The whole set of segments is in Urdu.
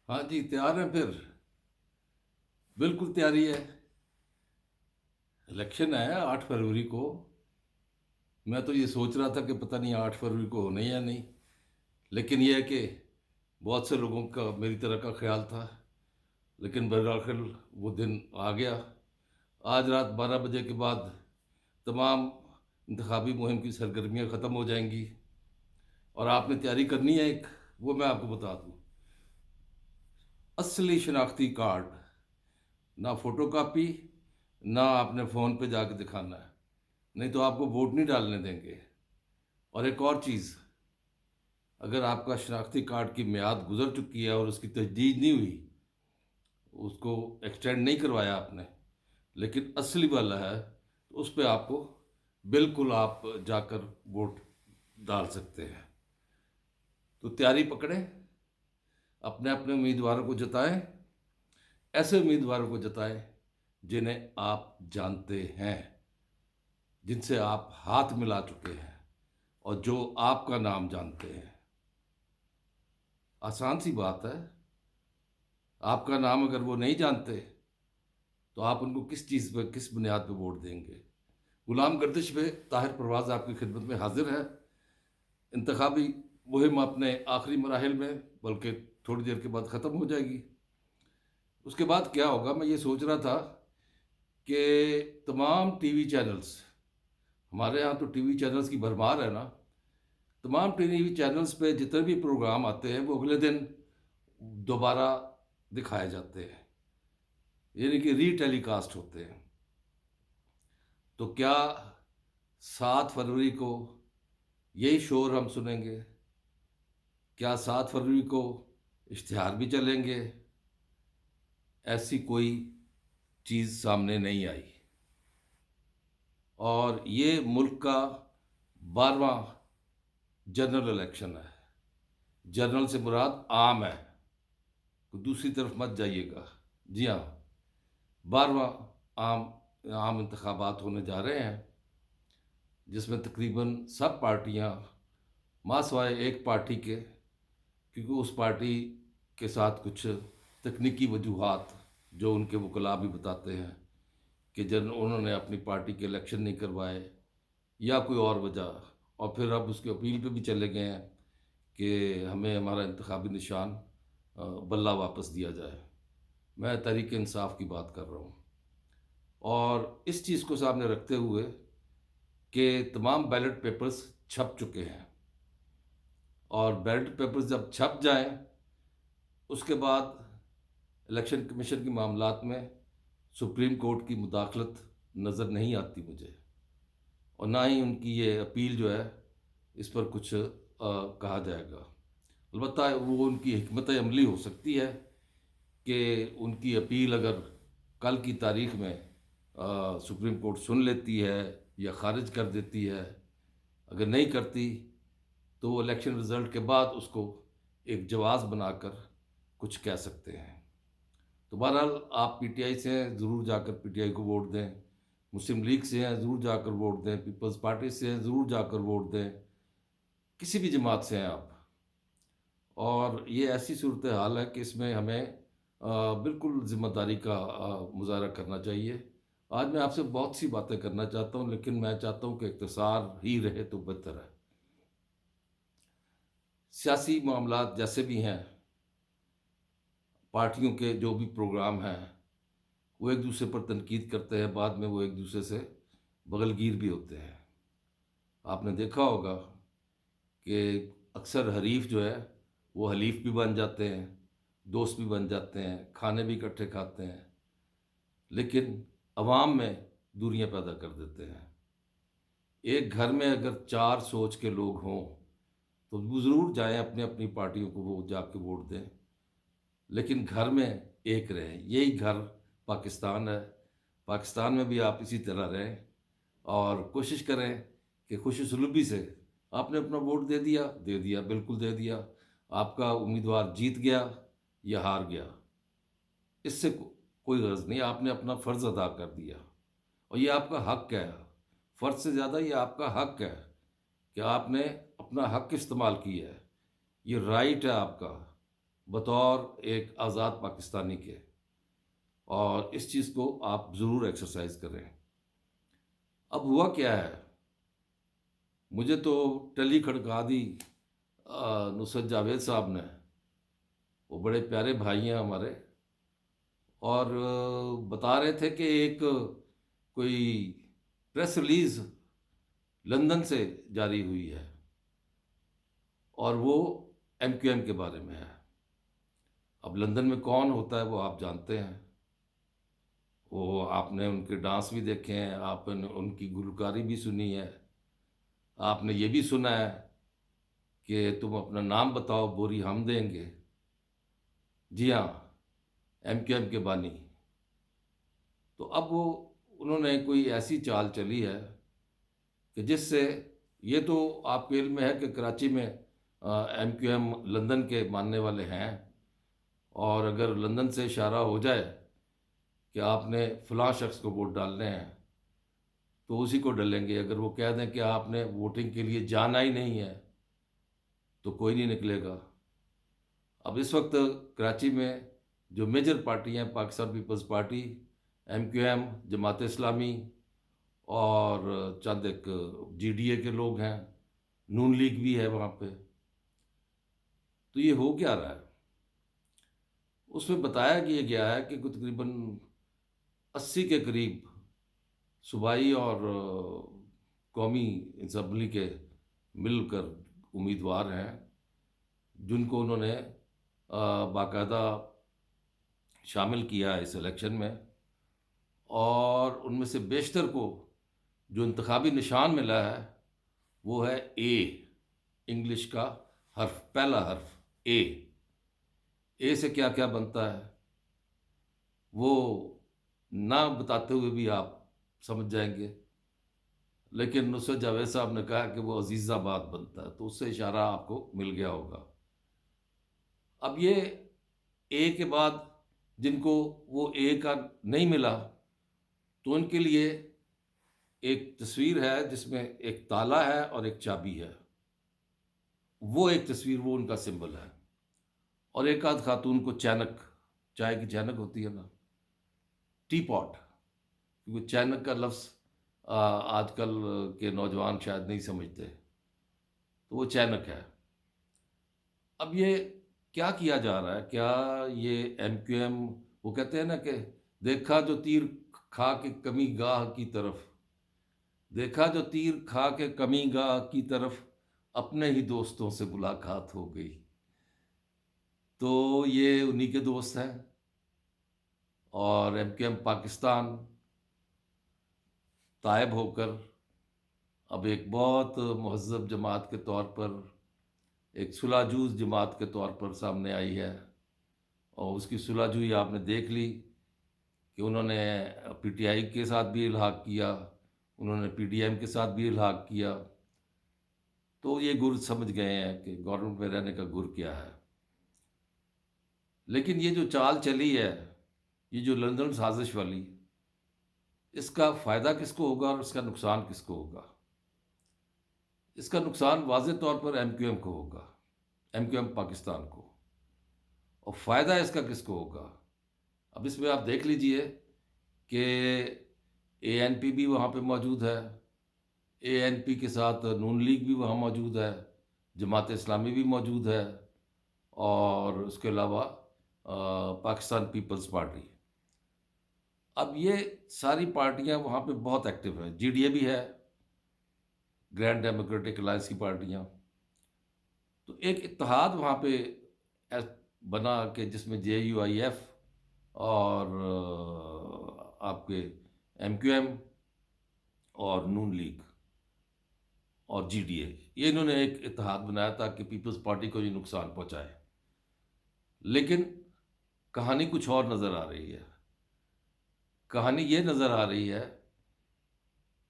ہاں جی، تیار ہیں پھر؟ بالکل تیاری ہے۔ الیکشن ہے 8 فروری کو۔ میں تو یہ سوچ رہا تھا کہ پتہ نہیں 8 فروری کو ہونے یا نہیں، لیکن یہ ہے کہ بہت سے لوگوں کا میری طرح کا خیال تھا، لیکن بالآخر وہ دن آ گیا۔ آج رات 12 بجے کے بعد تمام انتخابی مہم کی سرگرمیاں ختم ہو جائیں گی، اور آپ نے تیاری کرنی ہے ایک، وہ میں آپ کو بتا دوں۔ اصلی شناختی کارڈ، نہ فوٹو کاپی، نہ آپ نے فون پہ جا کے دکھانا ہے، نہیں تو آپ کو ووٹ نہیں ڈالنے دیں گے۔ اور ایک اور چیز، اگر آپ کا شناختی کارڈ کی میعاد گزر چکی ہے اور اس کی تجدید نہیں ہوئی، اس کو ایکسٹینڈ نہیں کروایا آپ نے، لیکن اصلی والا ہے، تو اس پہ آپ کو بالکل آپ جا کر ووٹ ڈال سکتے ہیں۔ تو تیاری پکڑیں، اپنے اپنے امیدواروں کو جتائیں، ایسے امیدواروں کو جتائیں جنہیں آپ جانتے ہیں، جن سے آپ ہاتھ ملا چکے ہیں، اور جو آپ کا نام جانتے ہیں۔ آسان سی بات ہے۔ آپ کا نام اگر وہ نہیں جانتے تو آپ ان کو کس چیز پہ، کس بنیاد پہ ووٹ دیں گے؟ غلام گردش پہ طاہر پرواز آپ کی خدمت میں حاضر ہے۔ انتخابی مہم اپنے آخری مراحل میں، بلکہ تھوڑی دیر کے بعد ختم ہو جائے گی۔ اس کے بعد کیا ہوگا، میں یہ سوچ رہا تھا کہ تمام ٹی وی چینلز، ہمارے ہاں تو ٹی وی چینلز کی بھرمار ہے نا، تمام ٹی وی چینلز پہ جتنے بھی پروگرام آتے ہیں وہ اگلے دن دوبارہ دکھائے جاتے ہیں، یعنی کہ ری ٹیلی کاسٹ ہوتے ہیں۔ تو کیا 7 فروری کو یہی شور ہم سنیں گے؟ کیا 7 فروری کو اشتہار بھی چلیں گے؟ ایسی کوئی چیز سامنے نہیں آئی، اور یہ ملک کا 12واں جنرل الیکشن ہے۔ جنرل سے مراد عام ہے، دوسری طرف مت جائیے گا۔ جی ہاں، 12واں عام عام انتخابات ہونے جا رہے ہیں، جس میں تقریباً سب پارٹیاں، ماں سوائے ایک پارٹی کے، کیونکہ اس پارٹی کے ساتھ کچھ تکنیکی وجوہات جو ان کے وکلاء بھی بتاتے ہیں کہ جن انہوں نے اپنی پارٹی کے الیکشن نہیں کروائے، یا کوئی اور وجہ، اور پھر اب اس کے اپیل پہ بھی چلے گئے ہیں کہ ہمیں ہمارا انتخابی نشان بلہ واپس دیا جائے۔ میں تحریک انصاف کی بات کر رہا ہوں، اور اس چیز کو سامنے رکھتے ہوئے کہ تمام بیلٹ پیپرز چھپ چکے ہیں، اور بیلٹ پیپرز جب چھپ جائیں اس کے بعد الیکشن کمیشن کے معاملات میں سپریم کورٹ کی مداخلت نظر نہیں آتی مجھے، اور نہ ہی ان کی یہ اپیل جو ہے اس پر کچھ کہا جائے گا۔ البتہ وہ ان کی حکمت عملی ہو سکتی ہے کہ ان کی اپیل اگر کل کی تاریخ میں سپریم کورٹ سن لیتی ہے یا خارج کر دیتی ہے، اگر نہیں کرتی تو وہ الیکشن رزلٹ کے بعد اس کو ایک جواز بنا کر کچھ کہہ سکتے ہیں۔ تو بہرحال آپ پی ٹی آئی سے ہیں، ضرور جا کر پی ٹی آئی کو ووٹ دیں، مسلم لیگ سے ہیں ضرور جا کر ووٹ دیں، پیپلز پارٹی سے ہیں ضرور جا کر ووٹ دیں، کسی بھی جماعت سے ہیں آپ۔ اور یہ ایسی صورتحال ہے کہ اس میں ہمیں بالکل ذمہ داری کا مظاہرہ کرنا چاہیے۔ آج میں آپ سے بہت سی باتیں کرنا چاہتا ہوں، لیکن میں چاہتا ہوں کہ اختصار ہی رہے تو بہتر ہے۔ سیاسی معاملات جیسے بھی ہیں، پارٹیوں کے جو بھی پروگرام ہیں، وہ ایک دوسرے پر تنقید کرتے ہیں، بعد میں وہ ایک دوسرے سے بغل گیر بھی ہوتے ہیں۔ آپ نے دیکھا ہوگا کہ اکثر حریف جو ہے وہ حلیف بھی بن جاتے ہیں، دوست بھی بن جاتے ہیں، کھانے بھی اکٹھے کھاتے ہیں، لیکن عوام میں دوریاں پیدا کر دیتے ہیں۔ ایک گھر میں اگر 4 سوچ کے لوگ ہوں تو وہ ضرور جائیں اپنی اپنی پارٹیوں کو وہ جا کے ووٹ دیں، لیکن گھر میں ایک رہیں۔ یہی گھر پاکستان ہے۔ پاکستان میں بھی آپ اسی طرح رہیں، اور کوشش کریں کہ خوش اسلوبی سے آپ نے اپنا ووٹ دے دیا، دے دیا، بالکل دے دیا، آپ کا امیدوار جیت گیا یا ہار گیا، اس سے کوئی غرض نہیں، آپ نے اپنا فرض ادا کر دیا، اور یہ آپ کا حق ہے۔ فرض سے زیادہ یہ آپ کا حق ہے کہ آپ نے اپنا حق استعمال کیا ہے، یہ رائٹ ہے آپ کا۔ بطور ایک آزاد پاکستانی کے، اور اس چیز کو آپ ضرور ایکسرسائز کریں۔ اب ہوا کیا ہے، مجھے تو ٹلی کھڑکا دی نصرت جاوید صاحب نے، وہ بڑے پیارے بھائی ہیں ہمارے، اور بتا رہے تھے کہ ایک کوئی پریس ریلیز لندن سے جاری ہوئی ہے، اور وہ ایم کیو ایم کے بارے میں ہے۔ اب لندن میں کون ہوتا ہے وہ آپ جانتے ہیں، وہ آپ نے ان کے ڈانس بھی دیکھے ہیں، آپ نے ان کی گلوکاری بھی سنی ہے، آپ نے یہ بھی سنا ہے کہ تم اپنا نام بتاؤ بوری ہم دیں گے۔ جی ہاں، ایم کیو ایم کے بانی۔ تو اب وہ انہوں نے کوئی ایسی چال چلی ہے کہ جس سے، یہ تو آپ کے علم میں ہے کہ کراچی میں ایم کیو ایم لندن کے ماننے والے ہیں، اور اگر لندن سے اشارہ ہو جائے کہ آپ نے فلاں شخص کو ووٹ ڈالنے ہیں تو اسی کو ڈالیں گے، اگر وہ کہہ دیں کہ آپ نے ووٹنگ کے لیے جانا ہی نہیں ہے تو کوئی نہیں نکلے گا۔ اب اس وقت کراچی میں جو میجر پارٹی ہیں، Pakistan peoples party, M Q M, Jamaat Islami, اور چند ایک جی ڈی اے کے لوگ ہیں، نون لیگ بھی ہے وہاں پہ، تو یہ ہو کیا رہا ہے؟ اس میں بتایا گیا ہے کہ تقریباً 80 کے قریب صوبائی اور قومی اسمبلی کے مل کر امیدوار ہیں، جن کو انہوں نے باقاعدہ شامل کیا ہے اس الیکشن میں، اور ان میں سے بیشتر کو جو انتخابی نشان ملا ہے وہ ہے اے، انگلش کا حرف، پہلا حرف اے۔ اے سے کیا کیا بنتا ہے وہ نہ بتاتے ہوئے بھی آپ سمجھ جائیں گے، لیکن نصرت جاوید صاحب نے کہا کہ وہ عزیز آباد بنتا ہے، تو اس سے اشارہ آپ کو مل گیا ہوگا۔ اب یہ اے کے بعد جن کو وہ اے کا نہیں ملا، تو ان کے لیے ایک تصویر ہے جس میں ایک تالا ہے اور ایک چابی ہے، وہ ایک تصویر، وہ ان کا سمبل ہے، اور ایک آدھ خاتون کو چینک، چائے کی چینک ہوتی ہے نا، ٹی پاٹ، کیونکہ چینک کا لفظ آج کل کے نوجوان شاید نہیں سمجھتے، تو وہ چینک ہے۔ اب یہ کیا کیا جا رہا ہے؟ کیا یہ ایم کیو ایم، وہ کہتے ہیں نا کہ دیکھا جو تیر کھا کے کمی گاہ کی طرف، دیکھا جو تیر کھا کے کمی گاہ کی طرف، اپنے ہی دوستوں سے ملاقات ہو گئی، تو یہ انہی کے دوست ہیں، اور ایم کیو ایم پاکستان طائب ہو کر اب ایک بہت مہذب جماعت کے طور پر، ایک صلح جوز جماعت کے طور پر سامنے آئی ہے، اور اس کی صلح جوئی آپ نے دیکھ لی کہ انہوں نے پی ٹی آئی کے ساتھ بھی الحاق کیا، انہوں نے پی ڈی ایم کے ساتھ بھی الحاق کیا، تو یہ گر سمجھ گئے ہیں کہ گورنمنٹ میں رہنے کا گر کیا ہے۔ لیکن یہ جو چال چلی ہے، یہ جو لندن سازش والی، اس کا فائدہ کس کو ہوگا اور اس کا نقصان کس کو ہوگا؟ اس کا نقصان واضح طور پر ایم کیو ایم کو ہوگا، ایم کیو ایم پاکستان کو، اور فائدہ اس کا کس کو ہوگا؟ اب اس میں آپ دیکھ لیجئے کہ اے این پی بھی وہاں پہ موجود ہے، اے این پی کے ساتھ نون لیگ بھی وہاں موجود ہے، جماعت اسلامی بھی موجود ہے، اور اس کے علاوہ پاکستان پیپلز پارٹی۔ اب یہ ساری پارٹیاں وہاں پہ بہت ایکٹیو ہیں، جی ڈی اے بھی ہے، گرینڈ ڈیموکریٹک الائنس کی پارٹیاں، تو ایک اتحاد وہاں پہ بنا کہ جس میں جے یو آئی ایف اور آپ کے ایم کیو ایم اور نون لیگ اور جی ڈی اے، یہ انہوں نے ایک اتحاد بنایا تاکہ پیپلز پارٹی کو یہ نقصان پہنچائے۔ لیکن کہانی کچھ اور نظر آ رہی ہے۔ کہانی یہ نظر آ رہی ہے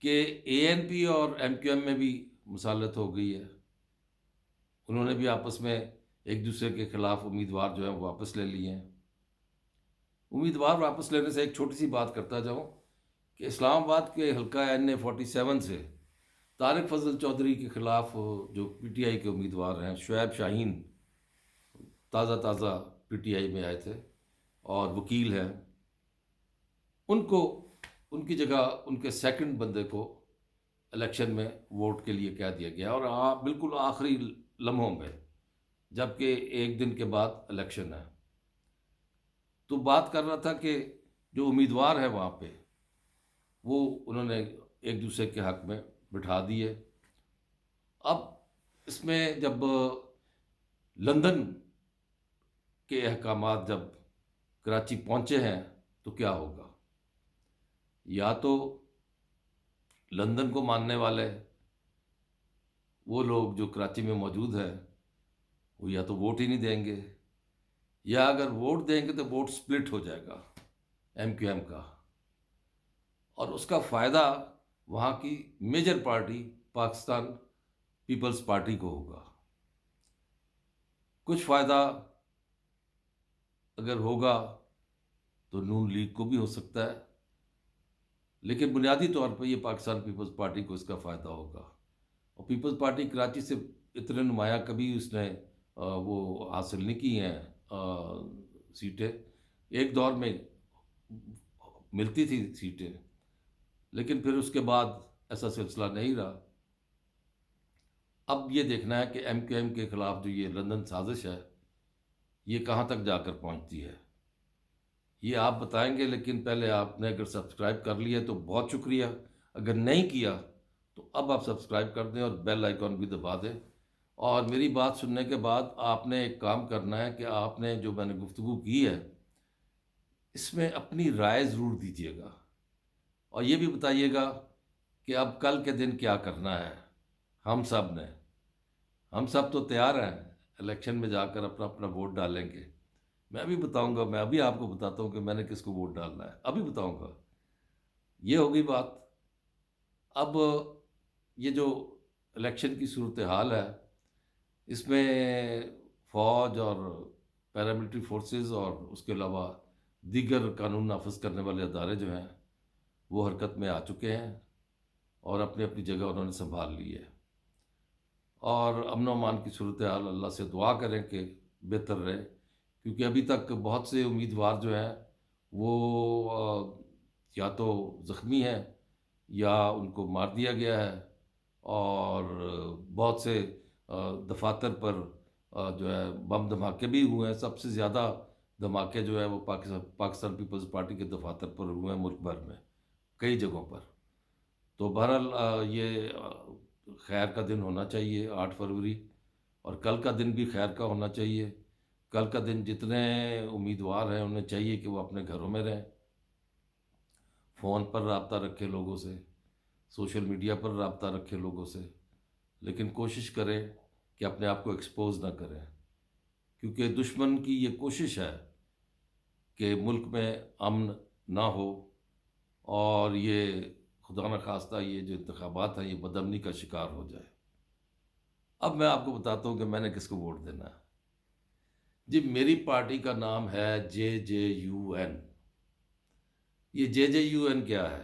کہ اے این پی اور ایم کیو ایم میں بھی مصالحت ہو گئی ہے، انہوں نے بھی آپس میں ایک دوسرے کے خلاف امیدوار جو ہیں وہ واپس لے لیے ہیں۔ امیدوار واپس لینے سے ایک چھوٹی سی بات کرتا جاؤں کہ اسلام آباد کے حلقہ این اے 47 سے طارق فضل چودھری کے خلاف جو پی ٹی آئی کے امیدوار ہیں، شعیب شاہین، تازہ تازہ پی ٹی آئی میں آئے تھے اور وکیل ہیں، ان کو ان کی جگہ ان کے سیکنڈ بندے کو الیکشن میں ووٹ کے لیے کہہ دیا گیا، اور بالکل آخری لمحوں میں، جبکہ ایک دن کے بعد الیکشن ہے۔ تو بات کر رہا تھا کہ جو امیدوار ہیں وہاں پہ، وہ انہوں نے ایک دوسرے کے حق میں بٹھا دیے۔ اب اس میں جب لندن کے احکامات جب کراچی پہنچے ہیں تو کیا ہوگا؟ یا تو لندن کو ماننے والے وہ لوگ جو کراچی میں موجود ہیں، وہ یا تو ووٹ ہی نہیں دیں گے، یا اگر ووٹ دیں گے تو ووٹ سپلٹ ہو جائے گا ایم کیو ایم کا، اور اس کا فائدہ وہاں کی major party Pakistan peoples party کو ہوگا۔ کچھ فائدہ اگر ہوگا تو نون لیگ کو بھی ہو سکتا ہے، لیکن بنیادی طور پہ یہ پاکستان پیپلز پارٹی کو اس کا فائدہ ہوگا۔ اور پیپلز پارٹی کراچی سے اتنے نمایاں کبھی اس نے وہ حاصل نہیں کی ہیں سیٹیں، ایک دور میں ملتی تھی سیٹیں، لیکن پھر اس کے بعد ایسا سلسلہ نہیں رہا۔ اب یہ دیکھنا ہے کہ ایم کیو ایم کے خلاف جو یہ لندن سازش ہے، یہ کہاں تک جا کر پہنچتی ہے، یہ آپ بتائیں گے۔ لیکن پہلے آپ نے اگر سبسکرائب کر لیا تو بہت شکریہ، اگر نہیں کیا تو اب آپ سبسکرائب کر دیں اور بیل آئیکن بھی دبا دیں۔ اور میری بات سننے کے بعد آپ نے ایک کام کرنا ہے کہ آپ نے جو میں نے گفتگو کی ہے اس میں اپنی رائے ضرور دیجیے گا، اور یہ بھی بتائیے گا کہ اب کل کے دن کیا کرنا ہے۔ ہم سب تو تیار ہیں، الیکشن میں جا کر اپنا اپنا ووٹ ڈالیں گے۔ میں ابھی بتاؤں گا، میں ابھی آپ کو بتاتا ہوں کہ میں نے کس کو ووٹ ڈالنا ہے، ابھی بتاؤں گا۔ یہ ہوگی بات۔ اب یہ جو الیکشن کی صورتحال ہے، اس میں فوج اور پیراملٹری فورسز اور اس کے علاوہ دیگر قانون نافذ کرنے والے ادارے جو ہیں وہ حرکت میں آ چکے ہیں، اور اپنی اپنی جگہ انہوں نے سنبھال لی ہے۔ اور امن و امان کی صورتحال اللہ سے دعا کریں کہ بہتر رہے، کیونکہ ابھی تک بہت سے امیدوار جو ہیں وہ یا تو زخمی ہیں یا ان کو مار دیا گیا ہے، اور بہت سے دفاتر پر جو ہے بم دھماکے بھی ہوئے ہیں۔ سب سے زیادہ دھماکے جو ہے وہ پاکستان پیپلز پارٹی کے دفاتر پر ہوئے ہیں ملک بھر میں، کئی جگہوں پر۔ تو بہرحال یہ خیر کا دن ہونا چاہیے 8 فروری، اور کل کا دن بھی خیر کا ہونا چاہیے۔ کل کا دن جتنے امیدوار ہیں انہیں چاہیے کہ وہ اپنے گھروں میں رہیں، فون پر رابطہ رکھیں لوگوں سے، سوشل میڈیا پر رابطہ رکھیں لوگوں سے، لیکن کوشش کریں کہ اپنے آپ کو ایکسپوز نہ کریں، کیونکہ دشمن کی یہ کوشش ہے کہ ملک میں امن نہ ہو، اور یہ خدا نخواستہ یہ جو انتخابات ہیں یہ بدامنی کا شکار ہو جائے۔ اب میں آپ کو بتاتا ہوں کہ میں نے کس کو ووٹ دینا ہے۔ جی، میری پارٹی کا نام ہے JJUN۔ یہ JJUN کیا ہے؟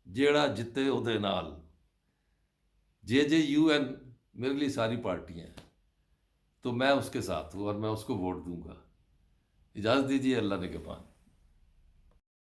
جیڑا جتے اودے نال۔ JJUN میرے لیے ساری پارٹیاں ہیں، تو میں اس کے ساتھ ہوں اور میں اس کو ووٹ دوں گا۔ اجازت دیجیے، اللہ نگہبان۔